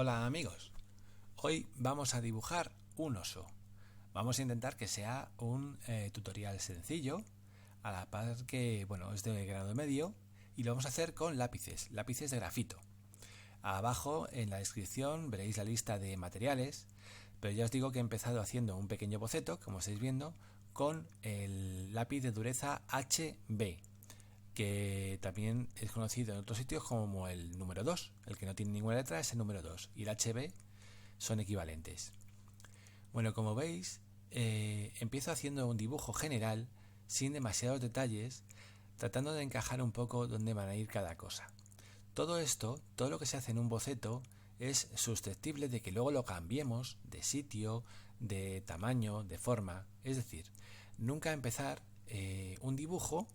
Hola amigos, hoy vamos a dibujar un oso. Vamos a intentar que sea un tutorial sencillo, a la par que es de grado medio, y lo vamos a hacer con lápices de grafito. Abajo en la descripción veréis la lista de materiales, pero ya os digo que he empezado haciendo un pequeño boceto, como estáis viendo, con el lápiz de dureza HB, que también es conocido en otros sitios como el número 2. El que no tiene ninguna letra es el número 2 y el HB son equivalentes. Bueno, como veis, empiezo haciendo un dibujo general sin demasiados detalles, tratando de encajar un poco dónde van a ir cada cosa. Todo lo que se hace en un boceto es susceptible de que luego lo cambiemos de sitio, de tamaño, de forma. Es decir, nunca empezar un dibujo,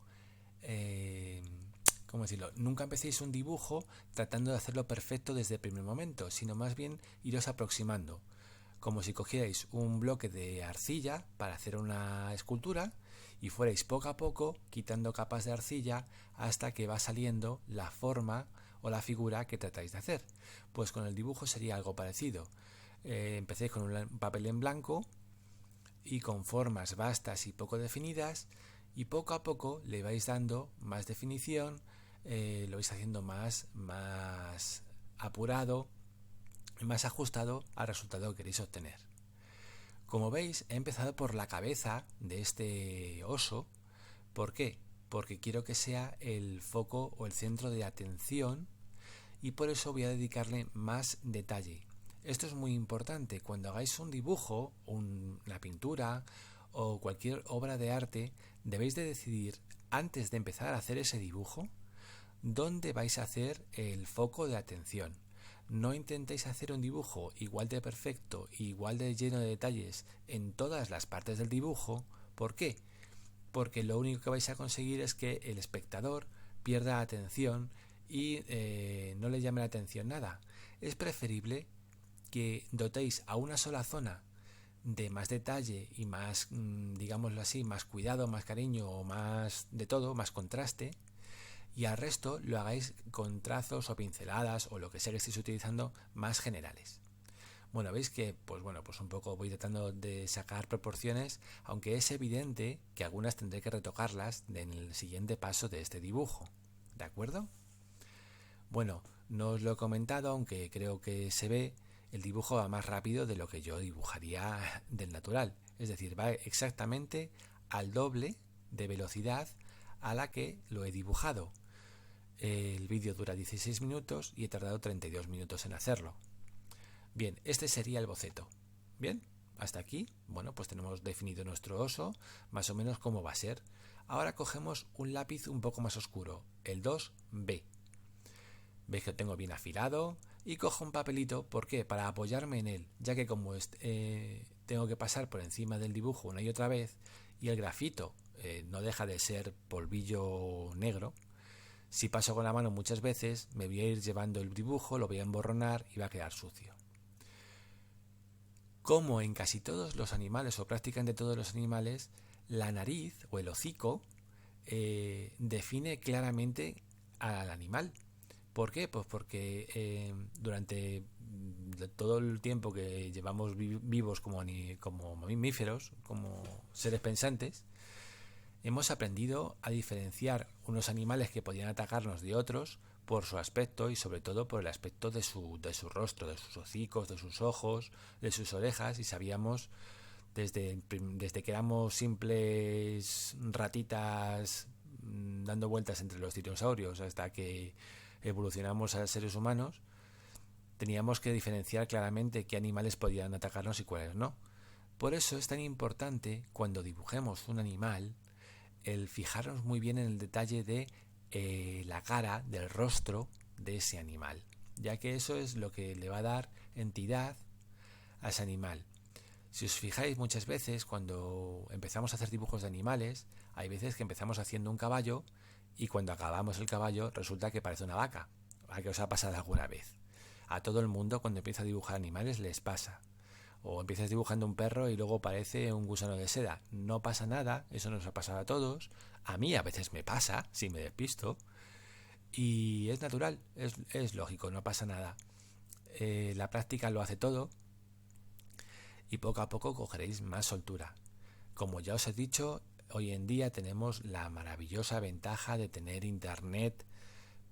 ¿cómo decirlo? Nunca empecéis un dibujo tratando de hacerlo perfecto desde el primer momento, sino más bien iros aproximando, como si cogierais un bloque de arcilla para hacer una escultura y fuerais poco a poco quitando capas de arcilla hasta que va saliendo la forma o la figura que tratáis de hacer. Pues con el dibujo sería algo parecido. Empecéis con un papel en blanco y con formas vastas y poco definidas, y poco a poco le vais dando más definición, lo vais haciendo más apurado, más ajustado al resultado que queréis obtener. Como veis, he empezado por la cabeza de este oso. ¿Por qué? Porque quiero que sea el foco o el centro de atención, y por eso voy a dedicarle más detalle. Esto es muy importante. Cuando hagáis un dibujo, una pintura o cualquier obra de arte, debéis de decidir antes de empezar a hacer ese dibujo dónde vais a hacer el foco de atención. No intentéis hacer un dibujo igual de perfecto, igual de lleno de detalles en todas las partes del dibujo. ¿Por qué? Porque lo único que vais a conseguir es que el espectador pierda atención y no le llame la atención nada. Es preferible que dotéis a una sola zona de más detalle y más, digámoslo así, más cuidado, más cariño o más de todo, más contraste, y al resto lo hagáis con trazos o pinceladas o lo que sea que estéis utilizando más generales. Bueno, veis que pues un poco voy tratando de sacar proporciones, aunque es evidente que algunas tendré que retocarlas en el siguiente paso de este dibujo. ¿De acuerdo? Bueno, no os lo he comentado, aunque creo que se ve, el dibujo va más rápido de lo que yo dibujaría del natural. Es decir, va exactamente al doble de velocidad a la que lo he dibujado. El vídeo dura 16 minutos y he tardado 32 minutos en hacerlo. Bien, este sería el boceto. Bien, hasta aquí, pues tenemos definido nuestro oso, más o menos cómo va a ser. Ahora cogemos un lápiz un poco más oscuro, el 2B. Veis que lo tengo bien afilado y cojo un papelito. ¿Por qué? Para apoyarme en él, ya que como tengo que pasar por encima del dibujo una y otra vez y el grafito no deja de ser polvillo negro, si paso con la mano muchas veces me voy a ir llevando el dibujo, lo voy a emborronar y va a quedar sucio. Como en casi todos los animales o prácticamente todos los animales, la nariz o el hocico define claramente al animal. ¿Por qué? Pues porque durante todo el tiempo que llevamos vivos como mamíferos, como seres pensantes, hemos aprendido a diferenciar unos animales que podían atacarnos de otros por su aspecto y sobre todo por el aspecto de su rostro, de sus hocicos, de sus ojos, de sus orejas, y sabíamos desde que éramos simples ratitas dando vueltas entre los dinosaurios hasta que evolucionamos a seres humanos, teníamos que diferenciar claramente qué animales podían atacarnos y cuáles no. Por eso es tan importante cuando dibujemos un animal el fijarnos muy bien en el detalle de la cara, del rostro de ese animal, ya que eso es lo que le va a dar entidad a ese animal. Si os fijáis muchas veces cuando empezamos a hacer dibujos de animales, hay veces que empezamos haciendo un caballo y cuando acabamos el caballo resulta que parece una vaca. ¿A qué os ha pasado alguna vez? A todo el mundo cuando empieza a dibujar animales les pasa. O empiezas dibujando un perro y luego parece un gusano de seda. No pasa nada, eso nos ha pasado a todos. A mí a veces me pasa, si me despisto. Y es natural, es lógico, no pasa nada. la práctica lo hace todo y poco a poco cogeréis más soltura. Como ya os he dicho, hoy en día tenemos la maravillosa ventaja de tener internet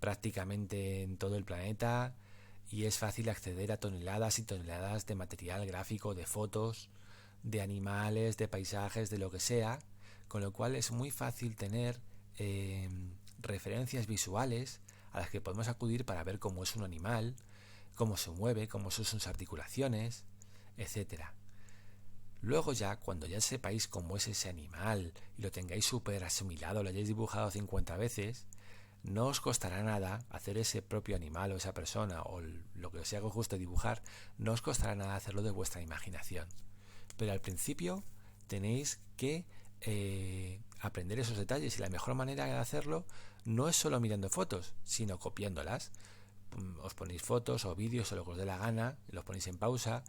prácticamente en todo el planeta y es fácil acceder a toneladas y toneladas de material gráfico, de fotos, de animales, de paisajes, de lo que sea, con lo cual es muy fácil tener referencias visuales a las que podemos acudir para ver cómo es un animal, cómo se mueve, cómo son sus articulaciones, etcétera. Luego ya, cuando ya sepáis cómo es ese animal y lo tengáis súper asimilado, lo hayáis dibujado 50 veces, no os costará nada hacer ese propio animal o esa persona o lo que os haga justo dibujar, no os costará nada hacerlo de vuestra imaginación. Pero al principio tenéis que aprender esos detalles y la mejor manera de hacerlo no es solo mirando fotos, sino copiándolas. Os ponéis fotos o vídeos o lo que os dé la gana, los ponéis en pausa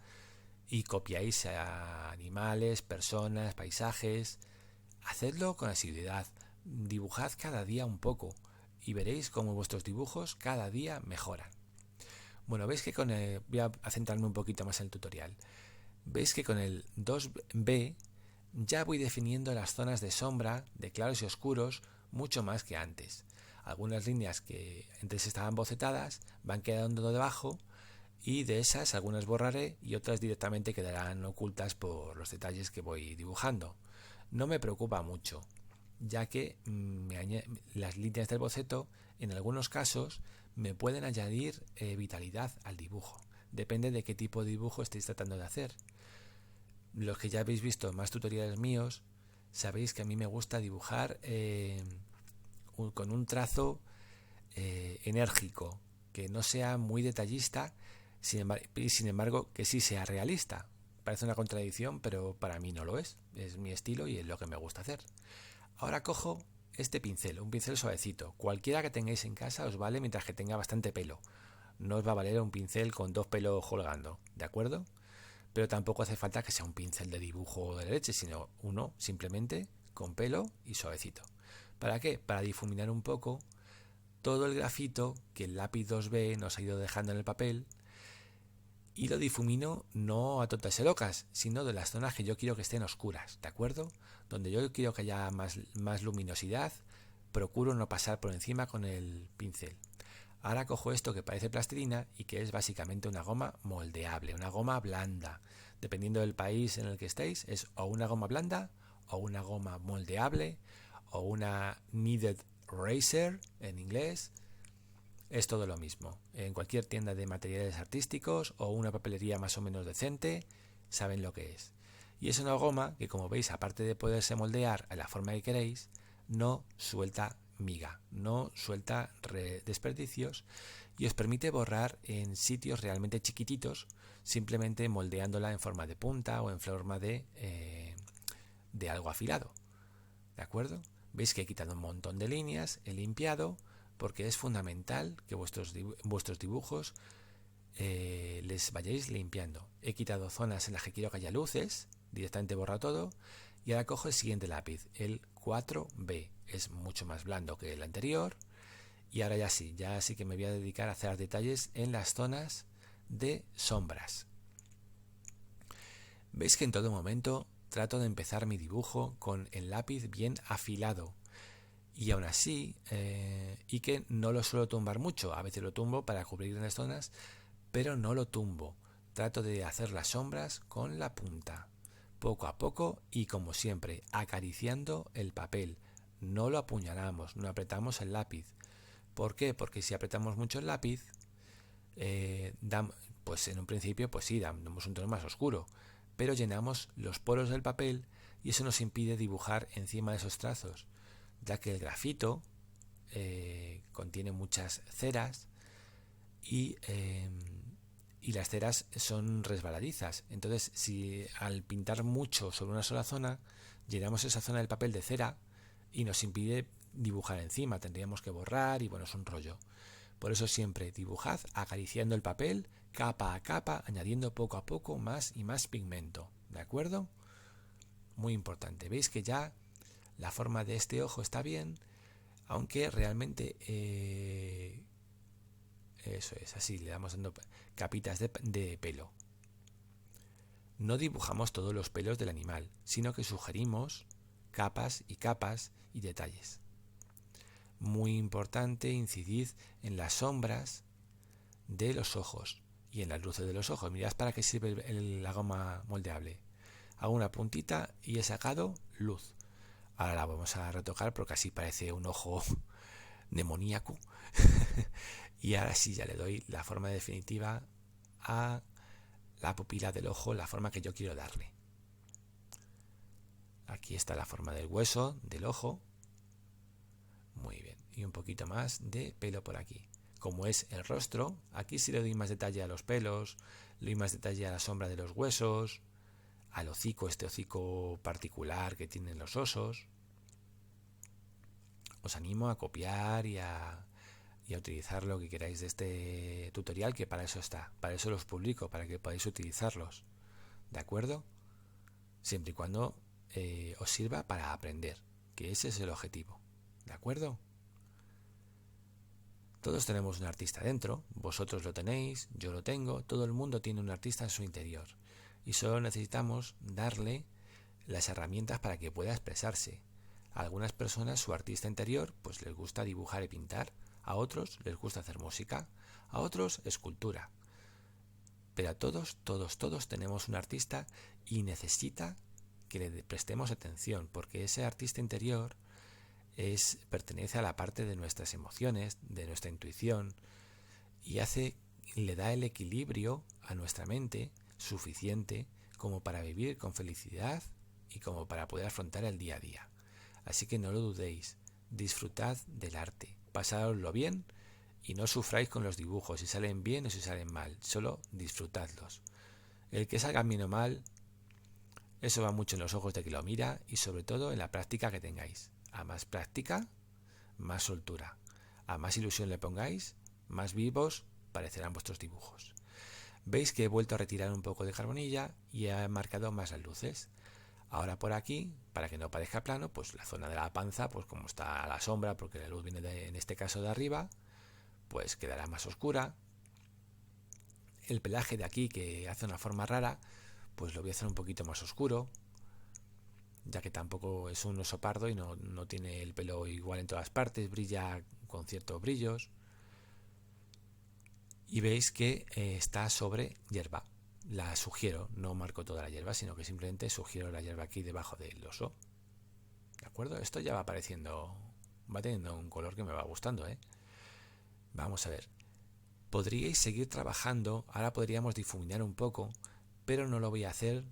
y copiáis a animales, personas, paisajes. Hacedlo con asiduidad, dibujad cada día un poco y veréis cómo vuestros dibujos cada día mejoran. Bueno, veis que voy a centrarme un poquito más en el tutorial. Veis que con el 2B ya voy definiendo las zonas de sombra, de claros y oscuros, mucho más que antes. Algunas líneas que antes estaban bocetadas van quedando debajo y de esas algunas borraré y otras directamente quedarán ocultas por los detalles que voy dibujando. No me preocupa mucho, ya que las líneas del boceto en algunos casos me pueden añadir vitalidad al dibujo. Depende de qué tipo de dibujo estéis tratando de hacer. Los que ya habéis visto más tutoriales míos, sabéis que a mí me gusta dibujar con un trazo enérgico, que no sea muy detallista, sin embargo que sí sea realista. Parece una contradicción, pero para mí no lo es. Es mi estilo y es lo que me gusta hacer. Ahora cojo este pincel, un pincel suavecito. Cualquiera que tengáis en casa os vale mientras que tenga bastante pelo. No os va a valer un pincel con 2 pelos colgando, ¿de acuerdo? Pero tampoco hace falta que sea un pincel de dibujo de leche, sino uno simplemente con pelo y suavecito. ¿Para qué? Para difuminar un poco todo el grafito que el lápiz 2B nos ha ido dejando en el papel y lo difumino no a tontas y locas, sino de las zonas que yo quiero que estén oscuras, ¿de acuerdo? Donde yo quiero que haya más luminosidad, procuro no pasar por encima con el pincel. Ahora cojo esto que parece plastilina y que es básicamente una goma moldeable, una goma blanda. Dependiendo del país en el que estéis, es o una goma blanda, o una goma moldeable, o una kneaded eraser en inglés. Es todo lo mismo. En cualquier tienda de materiales artísticos o una papelería más o menos decente, saben lo que es. Y es una goma que, como veis, aparte de poderse moldear a la forma que queréis, no suelta miga, no suelta desperdicios y os permite borrar en sitios realmente chiquititos, simplemente moldeándola en forma de punta o en forma de algo afilado. ¿De acuerdo? Veis que he quitado un montón de líneas, he limpiado, porque es fundamental que vuestros dibujos les vayáis limpiando. He quitado zonas en las que quiero que haya luces, directamente borra todo, y ahora cojo el siguiente lápiz, el 4B. Es mucho más blando que el anterior, y ahora ya sí que me voy a dedicar a hacer detalles en las zonas de sombras. Veis que en todo momento trato de empezar mi dibujo con el lápiz bien afilado, y aún así, y que no lo suelo tumbar mucho. A veces lo tumbo para cubrir grandes zonas, pero no lo tumbo. Trato de hacer las sombras con la punta, poco a poco y como siempre, acariciando el papel. No lo apuñalamos, no apretamos el lápiz. ¿Por qué? Porque si apretamos mucho el lápiz, pues en un principio pues sí, damos un tono más oscuro, pero llenamos los poros del papel y eso nos impide dibujar encima de esos trazos, ya que el grafito contiene muchas ceras y las ceras son resbaladizas. Entonces, si al pintar mucho sobre una sola zona, llenamos esa zona del papel de cera y nos impide dibujar encima. Tendríamos que borrar y bueno, es un rollo. Por eso siempre dibujad acariciando el papel capa a capa, añadiendo poco a poco más y más pigmento. ¿De acuerdo? Muy importante. Veis que ya la forma de este ojo está bien, aunque realmente Eso es, así le damos dando capitas de pelo. No dibujamos todos los pelos del animal, sino que sugerimos capas y detalles. Muy importante, incidid en las sombras de los ojos y en las luces de los ojos. Mirad para qué sirve la goma moldeable. Hago una puntita y he sacado luz. Ahora la vamos a retocar porque así parece un ojo demoníaco. Y ahora sí ya le doy la forma definitiva a la pupila del ojo, la forma que yo quiero darle. Aquí está la forma del hueso del ojo. Muy bien. Y un poquito más de pelo por aquí. Como es el rostro, aquí sí le doy más detalle a los pelos, le doy más detalle a la sombra de los huesos, al hocico, este hocico particular que tienen los osos. Os animo a copiar y a utilizar lo que queráis de este tutorial, que para eso está, para eso los publico, para que podáis utilizarlos, ¿de acuerdo? Siempre y cuando os sirva para aprender, que ese es el objetivo, ¿de acuerdo? Todos tenemos un artista dentro, vosotros lo tenéis, yo lo tengo, todo el mundo tiene un artista en su interior y solo necesitamos darle las herramientas para que pueda expresarse. A algunas personas su artista interior pues les gusta dibujar y pintar, a otros les gusta hacer música, a otros escultura. Pero a todos tenemos un artista y necesita que le prestemos atención, porque ese artista interior pertenece a la parte de nuestras emociones, de nuestra intuición, y le da el equilibrio a nuestra mente suficiente como para vivir con felicidad y como para poder afrontar el día a día. Así que no lo dudéis, disfrutad del arte, pasádoslo bien y no sufráis con los dibujos, si salen bien o si salen mal, solo disfrutadlos. El que salgan bien o mal, eso va mucho en los ojos de que lo mira y sobre todo en la práctica que tengáis. A más práctica, más soltura. A más ilusión le pongáis, más vivos parecerán vuestros dibujos. Veis que he vuelto a retirar un poco de carbonilla y he marcado más las luces. Ahora por aquí, para que no parezca plano, pues la zona de la panza, pues como está a la sombra, porque la luz viene en este caso de arriba, pues quedará más oscura. El pelaje de aquí, que hace una forma rara, pues lo voy a hacer un poquito más oscuro, ya que tampoco es un oso pardo y no tiene el pelo igual en todas partes, brilla con ciertos brillos. Y veis que está sobre hierba. La sugiero, no marco toda la hierba, sino que simplemente sugiero la hierba aquí debajo del oso. ¿De acuerdo? Esto ya va apareciendo, va teniendo un color que me va gustando, ¿eh? Vamos a ver. Podríais seguir trabajando, ahora podríamos difuminar un poco, pero no lo voy a hacer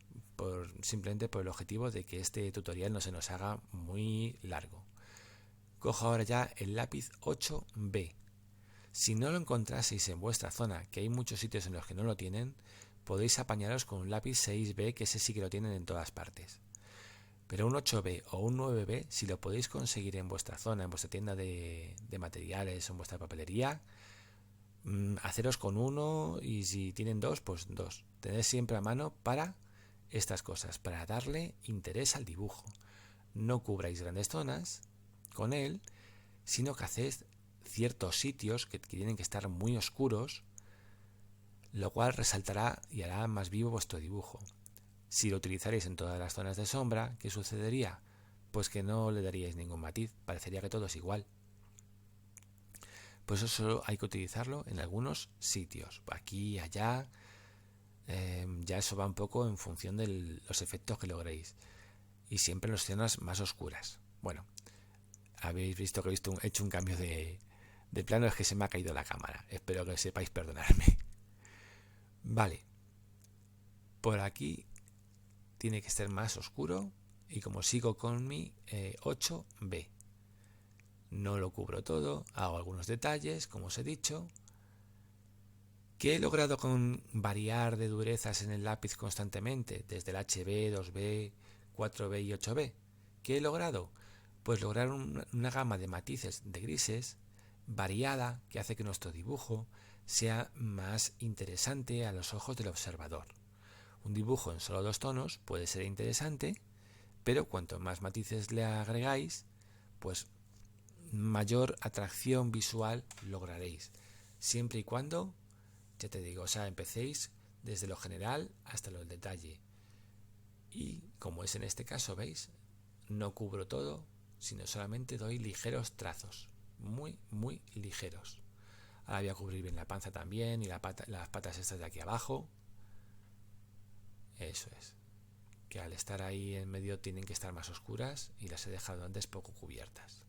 simplemente por el objetivo de que este tutorial no se nos haga muy largo. Cojo ahora ya el lápiz 8B. Si no lo encontraseis en vuestra zona, que hay muchos sitios en los que no lo tienen, podéis apañaros con un lápiz 6B, que ese sí que lo tienen en todas partes. Pero un 8B o un 9B, si lo podéis conseguir en vuestra zona, en vuestra tienda de materiales o en vuestra papelería, haceros con uno, y si tienen dos, pues dos. Tened siempre a mano para estas cosas, para darle interés al dibujo. No cubráis grandes zonas con él, sino que hacéis ciertos sitios que tienen que estar muy oscuros, lo cual resaltará y hará más vivo vuestro dibujo. Si lo utilizaréis en todas las zonas de sombra, ¿qué sucedería? Pues que no le daríais ningún matiz, parecería que todo es igual. Pues eso solo hay que utilizarlo en algunos sitios, aquí y allá. Ya eso va un poco en función de los efectos que logréis, y siempre en las zonas más oscuras. Bueno, habéis visto que he hecho un cambio de plano, es que se me ha caído la cámara, espero que sepáis perdonarme. Vale, por aquí tiene que ser más oscuro, y como sigo con mi 8B, no lo cubro todo, hago algunos detalles, como os he dicho. ¿Qué he logrado con variar de durezas en el lápiz constantemente, desde el HB, 2B, 4B y 8B? ¿Qué he logrado? Pues lograr una gama de matices de grises variada, que hace que nuestro dibujo sea más interesante a los ojos del observador. Un dibujo en solo 2 tonos puede ser interesante, pero cuanto más matices le agregáis, pues mayor atracción visual lograréis. siempre y cuando, ya te digo, o sea, empecéis desde lo general hasta lo del detalle. Y como es en este caso, ¿veis? No cubro todo, sino solamente doy ligeros trazos, muy, muy ligeros. Ahora voy a cubrir bien la panza también y las patas estas de aquí abajo. Eso es. Que al estar ahí en medio tienen que estar más oscuras y las he dejado antes poco cubiertas.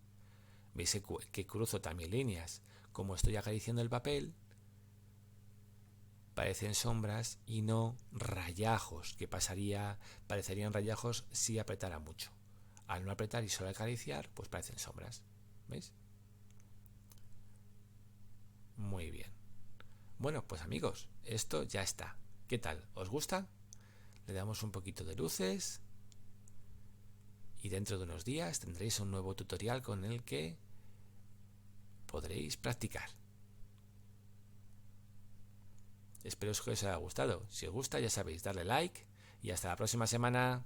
¿Veis que cruzo también líneas? Como estoy acariciando el papel, parecen sombras y no rayajos, que parecerían rayajos si apretara mucho. Al no apretar y solo acariciar, pues parecen sombras. ¿Veis? Muy bien. Bueno, pues amigos, esto ya está. ¿Qué tal? ¿Os gusta? Le damos un poquito de luces y dentro de unos días tendréis un nuevo tutorial con el que podréis practicar. Espero que os haya gustado. Si os gusta, ya sabéis, darle like y hasta la próxima semana.